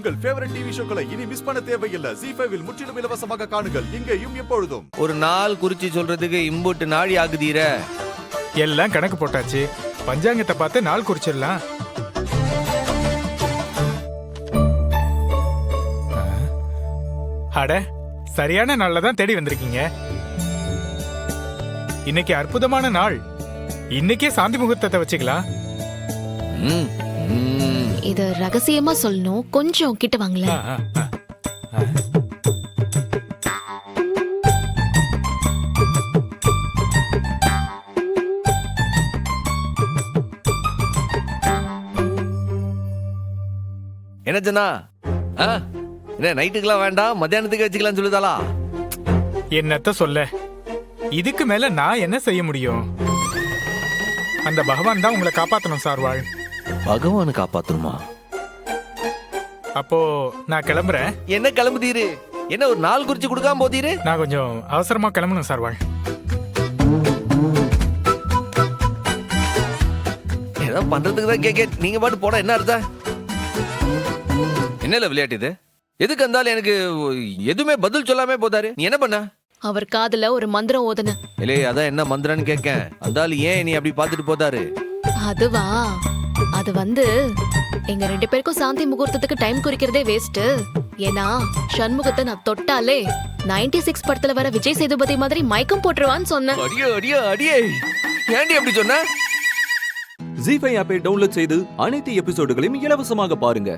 உங்கள் favourite TV ஷோக்களை இனி miss பண்ண தேவையில்லை. ZEE5 இல் முற்றிலும் இலவசமாக காணுங்கள், இங்கேயும் எப்பொழுதும். ஒரு நாள் குறிச்சு சொல்றதுக்கு இம்புட்டு நாடி ஆகுதீர. எல்லாம் கணக்கு போட்டாச்சு. பஞ்சாங்கத்தை பார்த்து நாள் குறிச்சிடலாம். அட, சரியான நாள்ல தான் தேடி வந்திருக்கீங்க. இன்னைக்கு அற்புதமான நாள். இன்னைக்கே சாந்தி முகூர்த்தத்தை வச்சுக்கலாம். இத ரகசியமா சொல்லணும். கொஞ்சம் கிட்ட வாங்கல. என்ன ஜனா? என்ன நைட்டுக்கெல்லாம் வேண்டாம், மத்தியானத்துக்கு வச்சுக்கலாம் சொல்லுதாளா? என்னத்த சொல்ல, இதுக்கு மேல நான் என்ன செய்ய முடியும்? அந்த பகவான் தான் உங்களை காப்பாத்தணும் சார்வாள். பகவானு காப்பாத்தணுமா? அப்போ நான் கிளம்புறேன். என்ன கிளம்புதீரு? என்ன ஒரு நாள் குறிச்சு கொடுக்காம போதீரு? நான் கொஞ்சம் அவசரமா கிளம்பணும் சார்வாள். ஏதோ பண்றதுக்கு தான் கேட்க, நீங்க பாட்டு போனா என்ன அர்த்தம்? என்ன விளையாட்டு இது? எதுக்கு இருந்தாலும் எனக்கு எதுவுமே பதில் சொல்லாமே போதாரு. நீ என்ன பண்ண? அவர் காதுல ஒரு மந்திரம் ஓதுன. இல்லையே, அதான் என்ன மந்திரன்னு கேட்கேன். அந்தாலும் ஏன் நீ அப்படி பாத்துட்டு போதாரு? அதுவா, அது எங்க 2 பேருக்கும் சாந்தி முகூர்த்தத்துக்கு டைம் குறிக்கிறதே வேஸ்ட். ஏன்னா சண்முகத்தை நான் தொட்டாலே 96 படத்துல வர விஜய் சேதுபதி மாதிரி மயக்கம் போட்டுருவான்னு சொன்னேன். அடியே அடியே அடியே, ஏன்டி அப்படி சொன்ன? ZEE5 ஆப்பை டவுன்லோட் செய்து அனைத்து எபிசோடுகளையும் இலவசமாக பாருங்க.